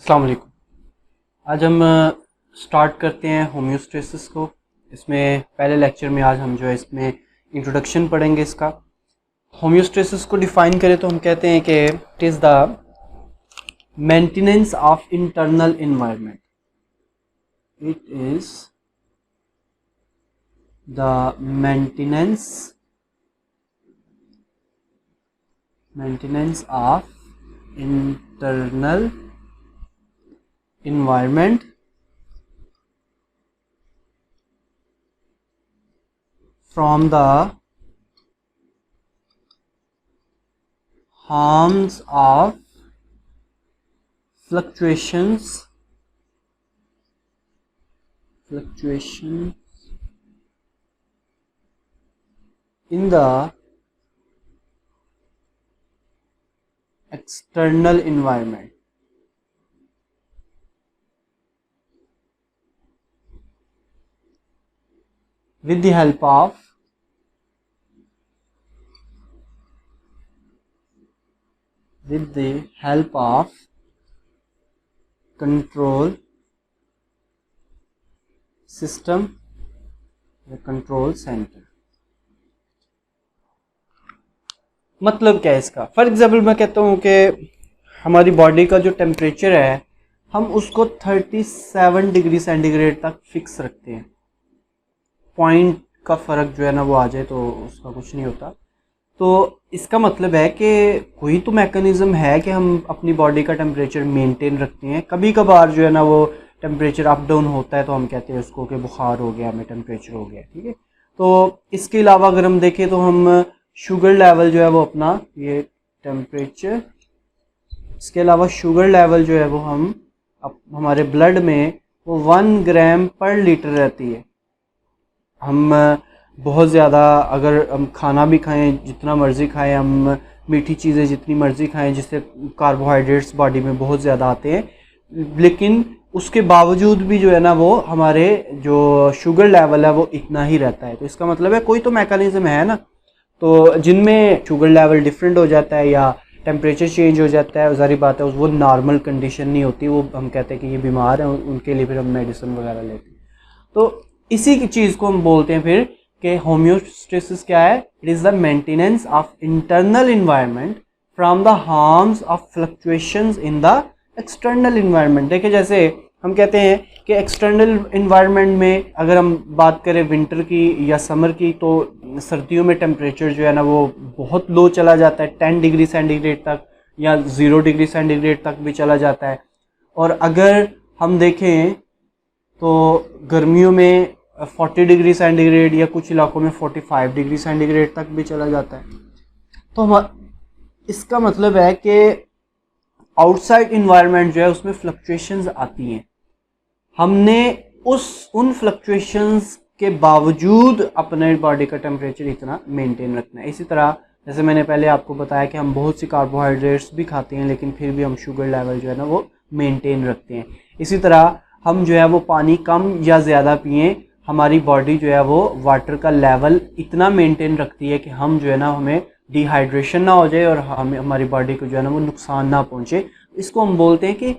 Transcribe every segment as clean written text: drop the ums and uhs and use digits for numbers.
अस्सलाम वालेकुम। आज हम स्टार्ट करते हैं होम्योस्टेसिस को। इसमें पहले लेक्चर में आज हम जो है इसमें इंट्रोडक्शन पढ़ेंगे इसका। होम्योस्टेसिस को डिफाइन करें तो हम कहते हैं कि it is the maintenance of internal environment. It is the maintenance of internal environment from the harms of fluctuations in the external environment. With the help of control system या control centre. मतलब क्या है इसका? For example मैं कहता हूँ कि हमारी बॉडी का जो टेम्परेचर है हम उसको 37 डिग्री सेंटीग्रेड तक फिक्स रखते हैं। पॉइंट का फ़र्क जो है ना वो आ जाए तो उसका कुछ नहीं होता। तो इसका मतलब है कि कोई तो मैकेनिज़्म है कि हम अपनी बॉडी का टेम्परेचर मेंटेन रखते हैं। कभी कभार जो है ना वो टेम्परेचर अप डाउन होता है तो हम कहते हैं उसको कि बुखार हो गया, हमें टेम्परेचर हो गया, ठीक है। तो इसके अलावा अगर हम देखें तो हम शुगर लेवल जो है वो अपना ये टेम्परेचर, इसके अलावा शुगर लेवल जो है वो हम हमारे ब्लड में वो 1 ग्राम पर लीटर रहती है। हम बहुत ज़्यादा अगर हम खाना भी खाएं, जितना मर्ज़ी खाएं, हम मीठी चीज़ें जितनी मर्ज़ी खाएं जिससे कार्बोहाइड्रेट्स बॉडी में बहुत ज़्यादा आते हैं, लेकिन उसके बावजूद भी जो है ना वो हमारे जो शुगर लेवल है वो इतना ही रहता है। तो इसका मतलब है कोई तो मैकेनिज़्म है ना, तो जिनमें शुगर लेवल डिफरेंट हो जाता है या टेम्परेचर चेंज हो जाता है, ज़ाहिर बात है वो नॉर्मल कंडीशन नहीं होती, वो हम कहते हैं कि ये बीमार हैं, उनके लिए फिर हम मेडिसिन वगैरह लेते हैं। तो इसी की चीज़ को हम बोलते हैं फिर कि होम्योस्टेसिस क्या है? It is the maintenance of internal environment from the harms of fluctuations in the external environment. देखिए जैसे हम कहते हैं कि एक्सटर्नल इन्वायरमेंट में अगर हम बात करें विंटर की या समर की, तो सर्दियों में टेम्परेचर जो है ना वो बहुत लो चला जाता है, 10 डिग्री सेंटीग्रेड तक या 0 डिग्री सेंटीग्रेड तक भी चला जाता है। और अगर हम देखें तो गर्मियों में 40 डिग्री सेंटीग्रेड या कुछ इलाकों में 45 डिग्री सेंटीग्रेड तक भी चला जाता है। तो हम इसका मतलब है कि आउटसाइड इन्वायरमेंट जो है उसमें फ्लक्चुएशंस आती हैं, हमने उन फ्लक्चुएशंस के बावजूद अपने बॉडी का टेम्परेचर इतना मेंटेन रखना है। इसी तरह जैसे मैंने पहले आपको बताया कि हम बहुत सी कार्बोहाइड्रेट्स भी खाते हैं लेकिन फिर भी हम शुगर लेवल जो है ना वो मेंटेन रखते हैं। इसी तरह हम जो है वो पानी कम या ज़्यादा पिएं, हमारी बॉडी जो है वो वाटर का लेवल इतना मेंटेन रखती है कि हम जो है ना हमें डिहाइड्रेशन ना हो जाए और हमारी बॉडी को जो है ना वो नुकसान ना पहुंचे। इसको हम बोलते हैं कि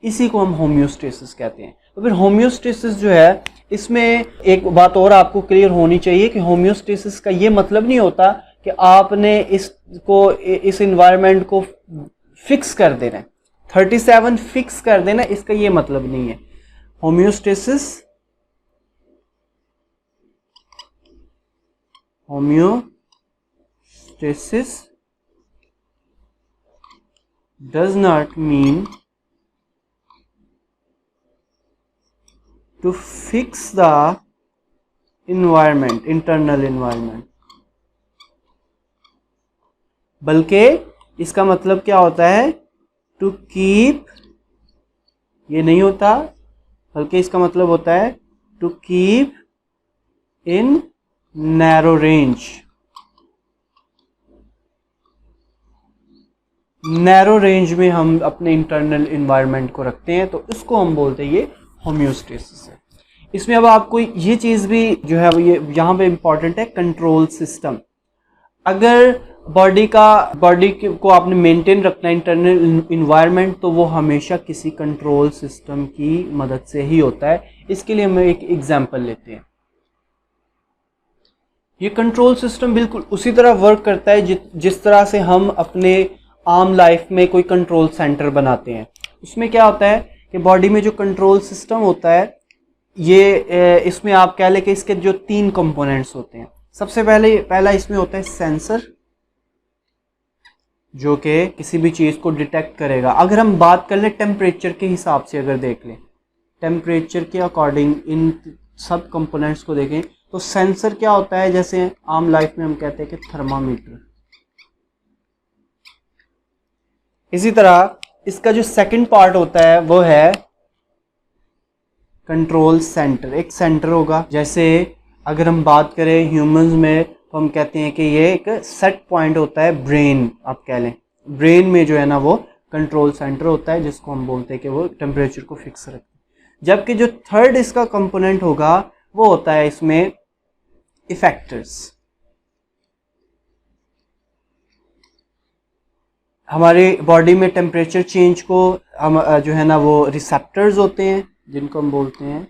इसी को हम होम्योस्टेसिस कहते हैं। तो फिर होम्योस्टेसिस जो है, इसमें एक बात और आपको क्लियर होनी चाहिए कि होम्योस्टेसिस का ये मतलब नहीं होता कि आपने इस इन्वायरमेंट को फिक्स कर देना है, 37 फिक्स कर देना, इसका ये मतलब नहीं है। Homeostasis does not mean to fix the environment, internal environment, बल्कि इसका मतलब क्या होता है? टू कीप, ये नहीं होता, बल्कि इसका मतलब होता है to keep in narrow range. Narrow range में हम अपने इंटरनल इन्वायरमेंट को रखते हैं, तो इसको हम बोलते हैं ये होम्योस्टेसिस है। इसमें अब आपको ये चीज़ भी जो है ये यहाँ पे इम्पॉर्टेंट है, कंट्रोल सिस्टम। अगर बॉडी को आपने मेंटेन रखना है इंटरनल इन्वायरमेंट, तो वो हमेशा किसी कंट्रोल सिस्टम की मदद से ही होता है। इसके लिए हम एक एग्जांपल लेते हैं। ये कंट्रोल सिस्टम बिल्कुल उसी तरह वर्क करता है जिस तरह से हम अपने आम लाइफ में कोई कंट्रोल सेंटर बनाते हैं। उसमें क्या होता है कि बॉडी में जो कंट्रोल सिस्टम होता है, ये इसमें आप कह लें कि इसके जो 3 कंपोनेंट्स होते हैं। सबसे पहला इसमें होता है सेंसर, जो कि किसी भी चीज़ को डिटेक्ट करेगा। अगर हम बात कर लें टेम्परेचर के हिसाब से, अगर देख लें टेम्परेचर के अकॉर्डिंग इन सब कंपोनेंट्स को देखें, तो सेंसर क्या होता है, जैसे आम लाइफ में हम कहते हैं कि थर्मामीटर। इसी तरह इसका जो सेकंड पार्ट होता है वो है कंट्रोल सेंटर। एक सेंटर होगा, जैसे अगर हम बात करें ह्यूमंस में तो हम कहते हैं कि ये एक सेट पॉइंट होता है ब्रेन, आप कह लें ब्रेन में जो है ना वो कंट्रोल सेंटर होता है, जिसको हम बोलते हैं कि वो टेम्परेचर को फिक्स रखता है। जबकि जो थर्ड इसका कंपोनेंट होगा वो होता है इसमें इफेक्टर्स। हमारी बॉडी में टेम्परेचर चेंज को हम जो है ना वो रिसेप्टर्स होते हैं, जिनको हम बोलते हैं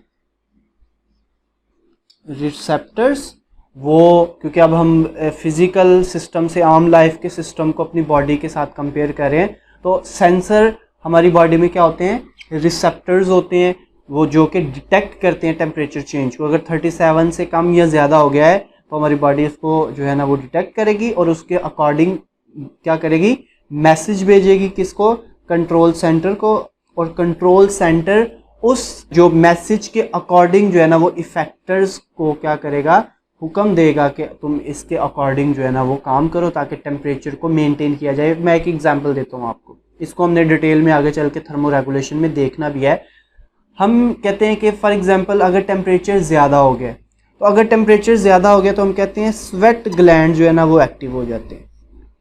रिसेप्टर्स। वो क्योंकि अब हम फिजिकल सिस्टम से आम लाइफ के सिस्टम को अपनी बॉडी के साथ कंपेयर कर रहे हैं, तो सेंसर हमारी बॉडी में क्या होते हैं, रिसेप्टर्स होते हैं, वो जो कि डिटेक्ट करते हैं टेम्परेचर चेंज को। अगर 37 से कम या ज़्यादा हो गया है तो हमारी बॉडी उसको जो है ना वो डिटेक्ट करेगी और उसके अकॉर्डिंग क्या करेगी, मैसेज भेजेगी किसको, कंट्रोल सेंटर को। और कंट्रोल सेंटर उस जो मैसेज के अकॉर्डिंग जो है ना वो इफेक्टर्स को क्या करेगा, हुक्म देगा कि तुम इसके अकॉर्डिंग जो है ना वो काम करो ताकि टेम्परेचर को मेंटेन किया जाए। मैं एक एग्जांपल देता हूँ आपको, इसको हमने डिटेल में आगे चल के थर्मो रेगुलेशन में देखना भी है। हम कहते हैं कि फॉर एग्जांपल अगर टेम्परेचर ज़्यादा हो गया, तो अगर टेम्परेचर ज़्यादा हो गया तो हम कहते हैं स्वेट ग्लैंड जो है ना वो एक्टिव हो जाते हैं।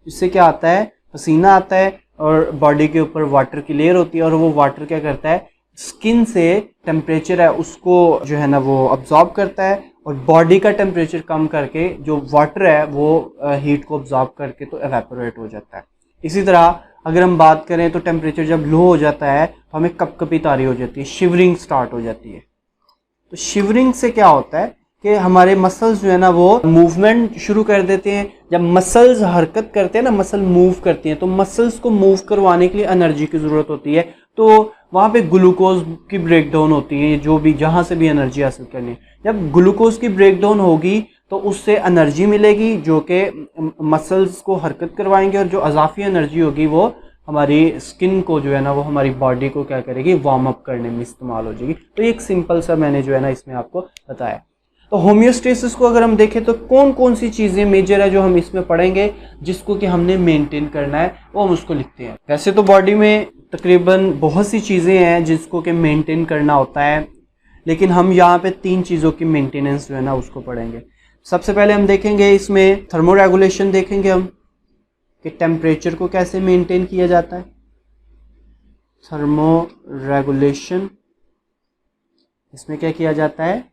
इससे क्या आता है, पसीना आता है और बॉडी के ऊपर वाटर की लेयर होती है, और वो वाटर क्या करता है, स्किन से टेम्परेचर है उसको जो है ना वो अब्जॉर्ब करता है, और बॉडी का टेम्परेचर कम करके जो वाटर है वो हीट को अब्जॉर्ब करके तो एवेपोरेट हो जाता है। इसी तरह अगर हम बात करें तो टेम्परेचर जब लो हो जाता है तो हमें कपकपी तारी हो जाती है, शिवरिंग स्टार्ट हो जाती है। तो शिवरिंग से क्या होता है कि हमारे मसल्स जो है ना वो मूवमेंट शुरू कर देते हैं। जब मसल्स हरकत करते हैं ना, मसल मूव करती हैं, तो मसल्स को मूव करवाने के लिए एनर्जी की ज़रूरत होती है। तो वहाँ पे ग्लूकोज की ब्रेकडाउन होती है, जो भी जहाँ से भी एनर्जी हासिल करनी है। जब ग्लूकोज की ब्रेकडाउन होगी तो उससे एनर्जी मिलेगी जो कि मसल्स को हरकत करवाएंगे, और जो अजाफी एनर्जी होगी वो हमारी स्किन को जो है ना वो हमारी बॉडी को क्या करेगी, वार्म अप करने में इस्तेमाल हो जाएगी। तो एक सिंपल सा मैंने जो है ना इसमें आपको बताया। तो होम्योस्टेसिस को अगर हम देखें तो कौन कौन सी चीज़ें मेजर है जो हम इसमें पढ़ेंगे जिसको कि हमने मेंटेन करना है, वो हम उसको लिखते हैं। वैसे तो बॉडी में तकरीबन बहुत सी चीज़ें हैं जिसको कि मेंटेन करना होता है, लेकिन हम यहाँ पे 3 चीज़ों की मेंटेनेंस जो है ना उसको पढ़ेंगे। सबसे पहले हम देखेंगे इसमें थर्मो रेगुलेशन देखेंगे हम कि टेम्परेचर को कैसे मेंटेन किया जाता है। थर्मो रेगुलेशन, इसमें क्या किया जाता है,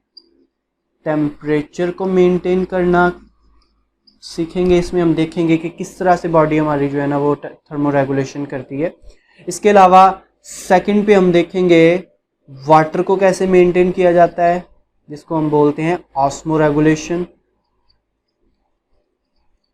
टेम्परेचर को मेंटेन करना सीखेंगे। इसमें हम देखेंगे कि किस तरह से बॉडी हमारी जो है ना वो थर्मो रेगुलेशन करती है। इसके अलावा सेकंड पे हम देखेंगे वाटर को कैसे मेंटेन किया जाता है, जिसको हम बोलते हैं osmo regulation,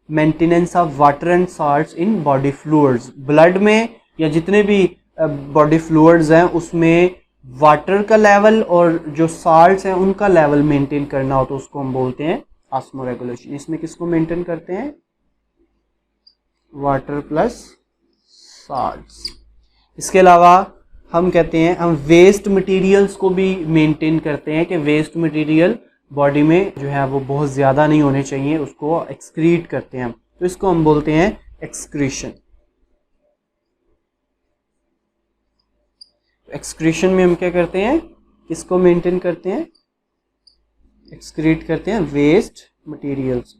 maintenance of water and salts in body fluids. Blood में या जितने भी बॉडी फ्लूइड्स हैं उसमें वाटर का लेवल और जो साल्ट्स हैं उनका लेवल मेंटेन करना हो तो उसको हम बोलते हैं ऑस्मो रेगुलेशन। इसमें किसको मेंटेन करते हैं, वाटर प्लस साल्ट्स। इसके अलावा हम कहते हैं हम वेस्ट मटेरियल्स को भी मेंटेन करते हैं कि वेस्ट मटेरियल बॉडी में जो है वो बहुत ज़्यादा नहीं होने चाहिए, उसको एक्सक्रीट करते हैं हम, तो इसको हम बोलते हैं एक्सक्रीशन। एक्सक्रीशन में हम क्या करते हैं, किसको मेंटेन करते हैं, एक्सक्रीट करते हैं वेस्ट मटेरियल्स,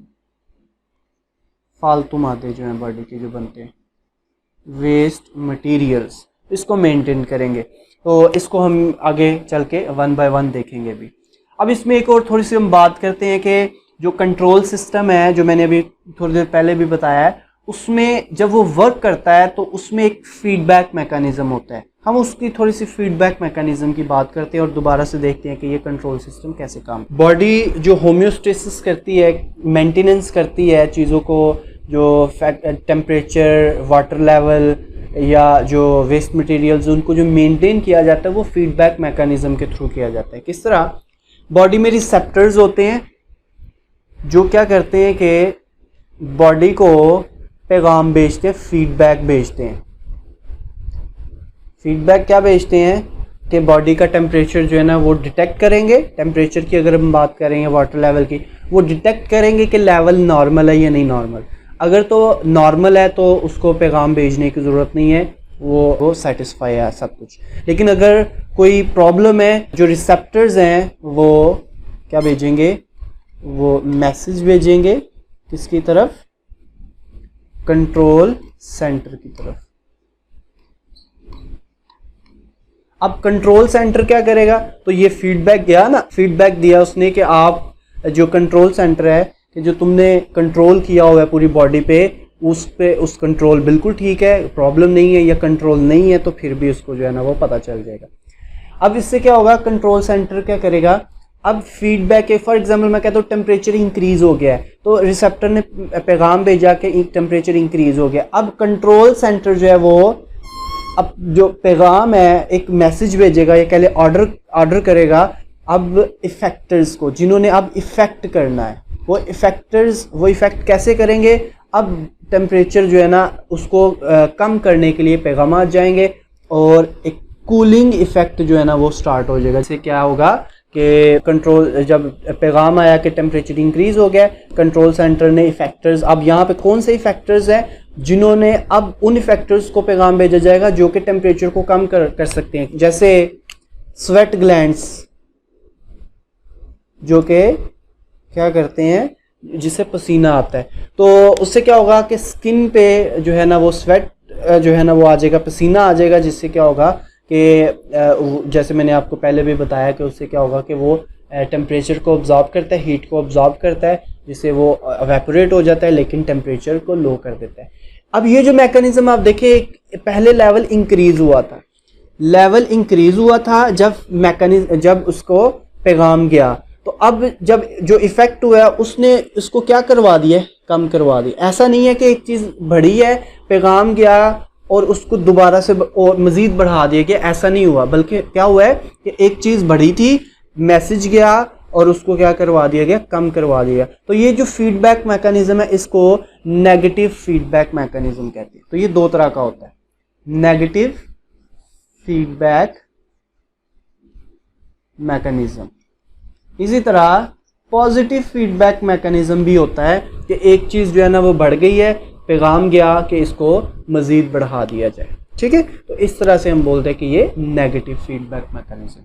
फालतू मादे जो हैं बॉडी के जो बनते हैं, वेस्ट मटेरियल्स, इसको मेंटेन करेंगे। तो इसको हम आगे चल के 1 बाय 1 देखेंगे भी। अब इसमें एक और थोड़ी सी हम बात करते हैं कि जो कंट्रोल सिस्टम है, जो मैंने अभी थोड़ी देर पहले भी बताया है, उसमें जब वो वर्क करता है तो उसमें एक फीडबैक मैकेनिज्म होता है। हम उसकी थोड़ी सी फीडबैक मैकेनिज्म की बात करते हैं और दोबारा से देखते हैं कि ये कंट्रोल सिस्टम कैसे काम। बॉडी जो होम्योस्टेसिस करती है, मेंटेनेंस करती है चीज़ों को, जो टेम्परेचर, वाटर लेवल या जो वेस्ट मटेरियल्स उनको जो मेंटेन किया जाता है वो फीडबैक मैकेनिज्म के थ्रू किया जाता है। किस तरह? बॉडी में रिसेप्टर्स होते हैं जो क्या करते हैं कि बॉडी को पैगाम भेजते हैं, फीडबैक भेजते हैं। फीडबैक क्या भेजते हैं कि बॉडी का टेम्परेचर जो है ना वो डिटेक्ट करेंगे। टेम्परेचर की अगर हम बात करें या वाटर लेवल की, वो डिटेक्ट करेंगे कि लेवल नॉर्मल है या नहीं नॉर्मल। अगर तो नॉर्मल है तो उसको पैगाम भेजने की ज़रूरत नहीं है, वो सेटिस्फाई है सब कुछ। लेकिन अगर कोई प्रॉब्लम है, जो रिसेप्टर्स हैं वो क्या भेजेंगे? वो मैसेज भेजेंगे किसकी तरफ? कंट्रोल सेंटर की तरफ। अब कंट्रोल सेंटर क्या करेगा? तो ये फीडबैक दिया ना, फीडबैक दिया उसने कि आप जो कंट्रोल सेंटर है कि जो तुमने कंट्रोल किया हुआ है पूरी बॉडी पे, उस कंट्रोल बिल्कुल ठीक है, प्रॉब्लम नहीं है, या कंट्रोल नहीं है, तो फिर भी उसको जो है ना वो पता चल जाएगा। अब इससे क्या होगा? कंट्रोल सेंटर क्या करेगा? अब फीडबैक है, फॉर एग्जांपल मैं कहता हूँ टेम्परेचर इंक्रीज हो गया है, तो रिसेप्टर ने पैगाम भेजा कि टेम्परेचर इंक्रीज हो गया। अब कंट्रोल सेंटर जो है वो अब जो पैगाम है एक मैसेज भेजेगा, या कह ले ऑर्डर करेगा अब इफेक्टर्स को, जिन्होंने अब इफेक्ट करना है। वो इफेक्ट कैसे करेंगे? अब टेम्परेचर जो है ना उसको कम करने के लिए पैगाम जाएंगे और एक कूलिंग इफेक्ट जो है ना वो स्टार्ट हो जाएगा। इससे क्या होगा कि कंट्रोल, जब पैगाम आया कि टेम्परेचर इंक्रीज हो गया, कंट्रोल सेंटर ने इफेक्टर्स, अब यहाँ पे कौन से इफेक्टर्स हैं जिन्होंने, अब उन इफेक्टर्स को पैगाम भेजा जाएगा जो कि टेम्परेचर को कम कर सकते हैं। जैसे स्वेट ग्लैंड्स, जो कि क्या करते हैं, जिससे पसीना आता है, तो उससे क्या होगा कि स्किन पे जो है ना वो स्वेट जो है ना वो आ जाएगा, पसीना आ जाएगा, जिससे क्या होगा कि जैसे मैंने आपको पहले भी बताया कि उससे क्या होगा कि वो टेम्परेचर को ऑब्जॉर्ब करता है, हीट को ऑब्जॉर्ब करता है, जिससे वो एवेपोरेट हो जाता है, लेकिन टेम्परेचर को लो कर देता है। अब ये जो मैकेनिज्म आप देखिए, पहले लेवल इंक्रीज हुआ था जब उसको पैगाम गया, तो अब जब जो इफेक्ट हुआ उसने उसको क्या करवा दिया? कम करवा दिया। ऐसा नहीं है कि एक चीज़ बढ़ी है, पैगाम गया और उसको दोबारा से और मज़ीद बढ़ा दिया गया, ऐसा नहीं हुआ। बल्कि क्या हुआ है कि एक चीज़ बढ़ी थी, मैसेज गया और उसको क्या करवा दिया गया? कम करवा दिया। तो ये जो फीडबैक मैकेनिज्म है इसको नेगेटिव फीडबैक मैकेनिज्म कहते हैं। तो ये दो तरह का होता है, नेगेटिव फीडबैक मैकेनिज्म। इसी तरह पॉजिटिव फीडबैक मैकेनिज्म भी होता है कि एक चीज़ जो है ना वो बढ़ गई है, पैगाम गया कि इसको मज़ीद बढ़ा दिया जाए। ठीक है, तो इस तरह से हम बोलते हैं कि ये नेगेटिव फीडबैक मैकेनिज्म।